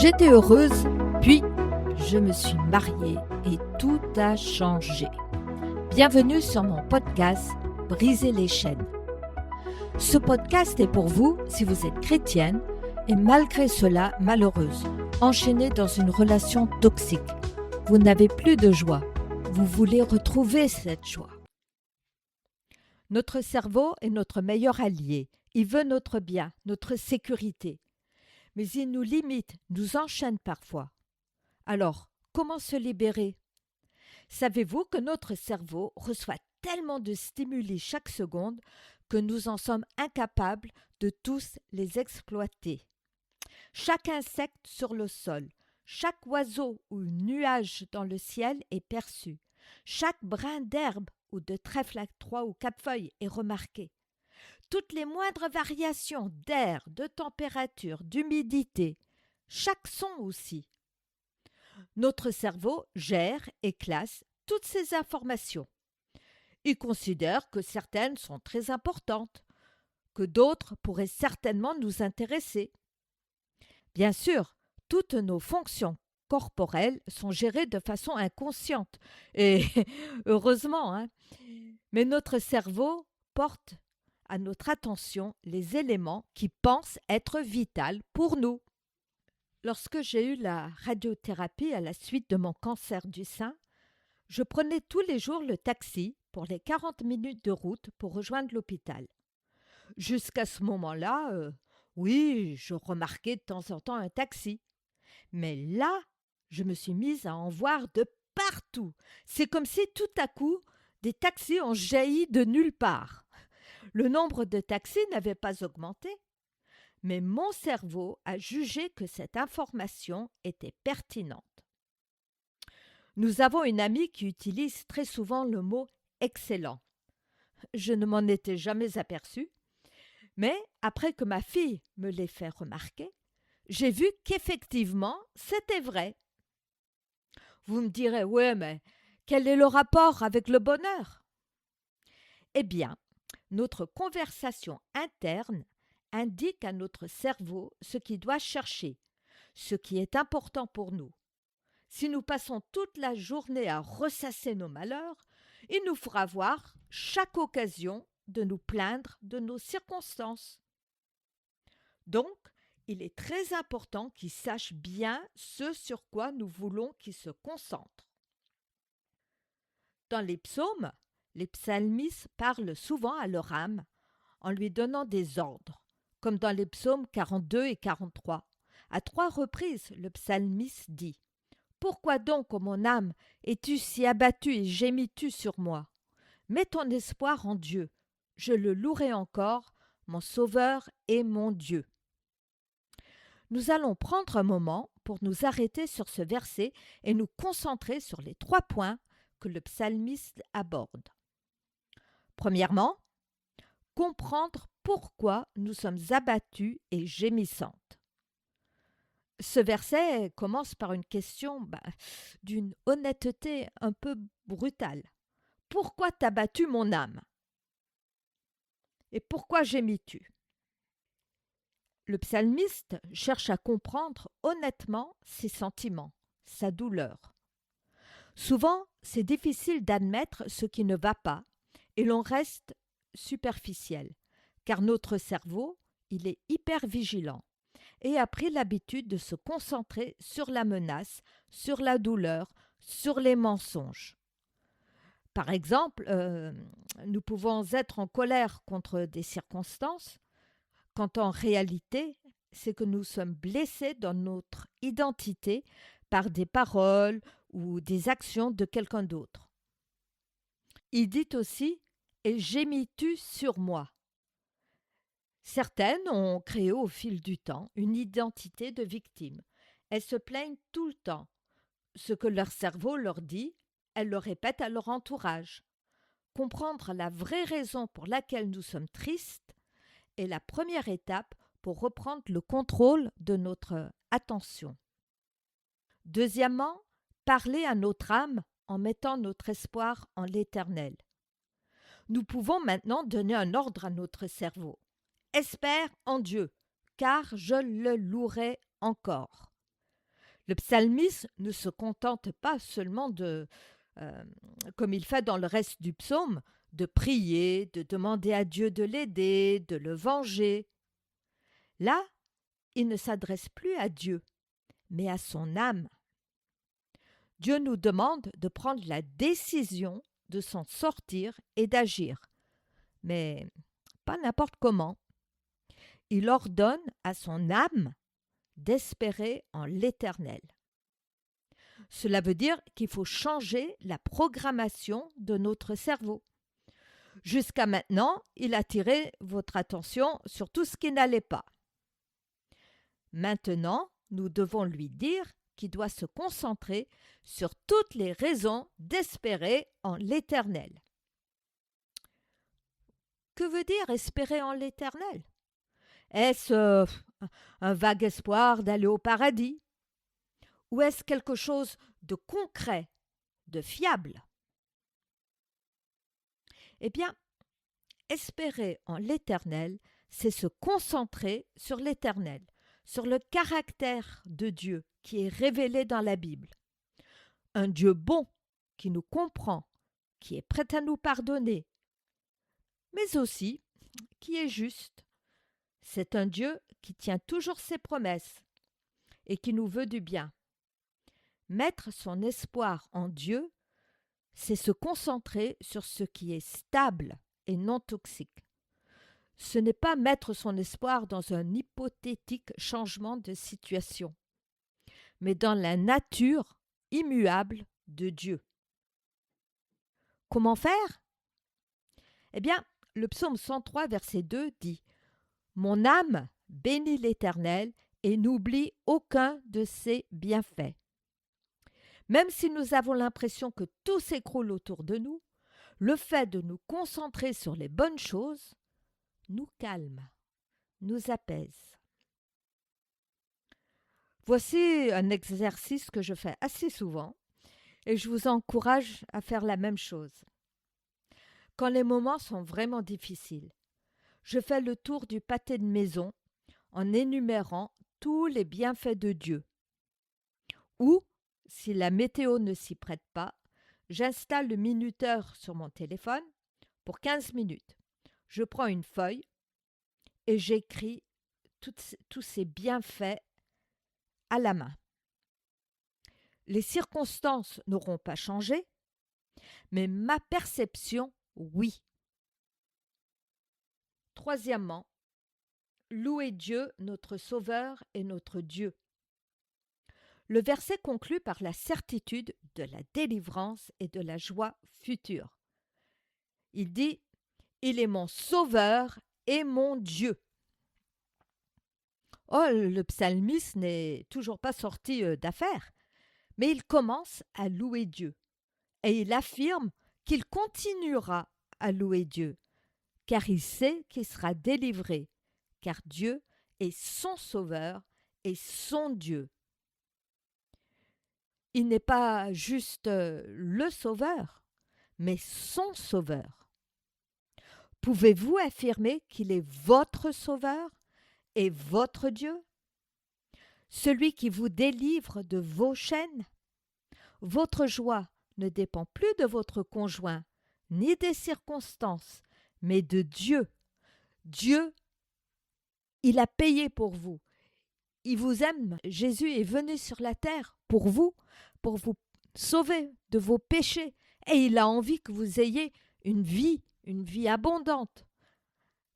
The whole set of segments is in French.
J'étais heureuse, puis je me suis mariée et tout a changé. Bienvenue sur mon podcast Briser les chaînes. Ce podcast est pour vous si vous êtes chrétienne et malgré cela malheureuse, enchaînée dans une relation toxique. Vous n'avez plus de joie. Vous voulez retrouver cette joie. Notre cerveau est notre meilleur allié. Il veut notre bien, notre sécurité. Mais il nous limite, nous enchaîne parfois. Alors, comment se libérer? Savez-vous que notre cerveau reçoit tellement de stimuli chaque seconde que nous en sommes incapables de tous les exploiter? Chaque insecte sur le sol, chaque oiseau ou nuage dans le ciel est perçu. Chaque brin d'herbe ou de trèfle à trois ou quatre-feuilles est remarqué. Toutes les moindres variations d'air, de température, d'humidité, chaque son aussi. Notre cerveau gère et classe toutes ces informations. Il considère que certaines sont très importantes, que d'autres pourraient certainement nous intéresser. Bien sûr, toutes nos fonctions corporelles sont gérées de façon inconsciente, et heureusement, hein. Mais notre cerveau porte à notre attention les éléments qui pensent être vitaux pour nous. Lorsque j'ai eu la radiothérapie à la suite de mon cancer du sein, je prenais tous les jours le taxi pour les 40 minutes de route pour rejoindre l'hôpital. Jusqu'à ce moment-là, oui, je remarquais de temps en temps un taxi. Mais là, je me suis mise à en voir de partout. C'est comme si tout à coup, des taxis ont jailli de nulle part. Le nombre de taxis n'avait pas augmenté, mais mon cerveau a jugé que cette information était pertinente. Nous avons une amie qui utilise très souvent le mot « excellent ». Je ne m'en étais jamais aperçue, mais après que ma fille me l'ait fait remarquer, j'ai vu qu'effectivement, c'était vrai. Vous me direz « ouais, mais quel est le rapport avec le bonheur ?» Eh bien, notre conversation interne indique à notre cerveau ce qu'il doit chercher, ce qui est important pour nous. Si nous passons toute la journée à ressasser nos malheurs, il nous fera voir chaque occasion de nous plaindre de nos circonstances. Donc, il est très important qu'il sache bien ce sur quoi nous voulons qu'il se concentre. Dans les psaumes, les psalmistes parlent souvent à leur âme en lui donnant des ordres, comme dans les psaumes 42 et 43. À 3 reprises, le psalmiste dit « Pourquoi donc, ô mon âme, es-tu si abattue et gémis-tu sur moi? Mets ton espoir en Dieu, je le louerai encore, mon Sauveur et mon Dieu. » Nous allons prendre un moment pour nous arrêter sur ce verset et nous concentrer sur les 3 points que le psalmiste aborde. Premièrement, comprendre pourquoi nous sommes abattus et gémissantes. Ce verset commence par une question d'une honnêteté un peu brutale. Pourquoi t'as battu mon âme? Et pourquoi gémis-tu? Le psalmiste cherche à comprendre honnêtement ses sentiments, sa douleur. Souvent, c'est difficile d'admettre ce qui ne va pas et l'on reste superficiel, car notre cerveau, il est hyper vigilant et a pris l'habitude de se concentrer sur la menace, sur la douleur, sur les mensonges. Par exemple, nous pouvons être en colère contre des circonstances, quand en réalité, c'est que nous sommes blessés dans notre identité par des paroles ou des actions de quelqu'un d'autre. Il dit aussi « Et gémis-tu sur moi ?» Certaines ont créé au fil du temps une identité de victime. Elles se plaignent tout le temps. Ce que leur cerveau leur dit, elles le répètent à leur entourage. Comprendre la vraie raison pour laquelle nous sommes tristes est la première étape pour reprendre le contrôle de notre attention. Deuxièmement, parler à notre âme en mettant notre espoir en l'Éternel. Nous pouvons maintenant donner un ordre à notre cerveau. Espère en Dieu, car je le louerai encore. Le psalmiste ne se contente pas seulement comme il fait dans le reste du psaume, de prier, de demander à Dieu de l'aider, de le venger. Là, il ne s'adresse plus à Dieu, mais à son âme. Dieu nous demande de prendre la décision de s'en sortir et d'agir, mais pas n'importe comment. Il ordonne à son âme d'espérer en l'Éternel. Cela veut dire qu'il faut changer la programmation de notre cerveau. Jusqu'à maintenant, il a attiré votre attention sur tout ce qui n'allait pas. Maintenant, nous devons lui dire qu'il doit se concentrer sur toutes les raisons d'espérer en l'Éternel. Que veut dire espérer en l'Éternel? Est-ce un vague espoir d'aller au paradis? Ou est-ce quelque chose de concret, de fiable? Eh bien, espérer en l'Éternel, c'est se concentrer sur l'Éternel, sur le caractère de Dieu qui est révélé dans la Bible. Un Dieu bon, qui nous comprend, qui est prêt à nous pardonner, mais aussi qui est juste. C'est un Dieu qui tient toujours ses promesses et qui nous veut du bien. Mettre son espoir en Dieu, c'est se concentrer sur ce qui est stable et non toxique. Ce n'est pas mettre son espoir dans un hypothétique changement de situation, mais dans la nature immuable de Dieu. Comment faire? Eh bien, le psaume 103, verset 2 dit « Mon âme bénit l'Éternel et n'oublie aucun de ses bienfaits. » Même si nous avons l'impression que tout s'écroule autour de nous, le fait de nous concentrer sur les bonnes choses nous calme, nous apaise. Voici un exercice que je fais assez souvent et je vous encourage à faire la même chose. Quand les moments sont vraiment difficiles, je fais le tour du pâté de maison en énumérant tous les bienfaits de Dieu. Ou, si la météo ne s'y prête pas, j'installe le minuteur sur mon téléphone pour 15 minutes. Je prends une feuille et j'écris tous ces bienfaits à la main. Les circonstances n'auront pas changé, mais ma perception, oui. Troisièmement, louer Dieu, notre Sauveur et notre Dieu. Le verset conclut par la certitude de la délivrance et de la joie future. Il dit « Il est mon Sauveur et mon Dieu ». Oh, le psalmiste n'est toujours pas sorti d'affaire, mais il commence à louer Dieu. Et il affirme qu'il continuera à louer Dieu, car il sait qu'il sera délivré, car Dieu est son Sauveur et son Dieu. Il n'est pas juste le Sauveur, mais son Sauveur. Pouvez-vous affirmer qu'il est votre Sauveur et votre Dieu? Celui qui vous délivre de vos chaînes? Votre joie ne dépend plus de votre conjoint, ni des circonstances, mais de Dieu. Dieu, il a payé pour vous. Il vous aime. Jésus est venu sur la terre pour vous sauver de vos péchés. Et il a envie que vous ayez une vie abondante,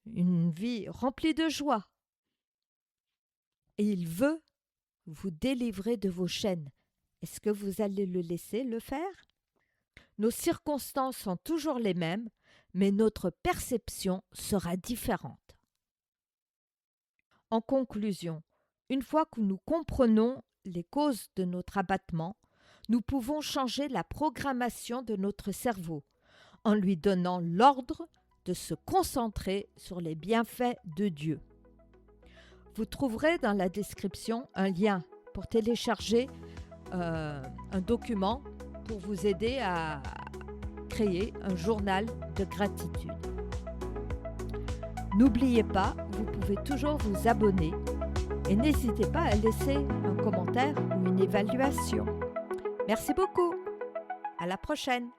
une vie remplie de joie. Et il veut vous délivrer de vos chaînes. Est-ce que vous allez le laisser le faire? Nos circonstances sont toujours les mêmes, mais notre perception sera différente. En conclusion, une fois que nous comprenons les causes de notre abattement, nous pouvons changer la programmation de notre cerveau en lui donnant l'ordre de se concentrer sur les bienfaits de Dieu. Vous trouverez dans la description un lien pour télécharger un document pour vous aider à créer un journal de gratitude. N'oubliez pas, vous pouvez toujours vous abonner Et n'hésitez pas à laisser un commentaire ou une évaluation. Merci beaucoup. À la prochaine.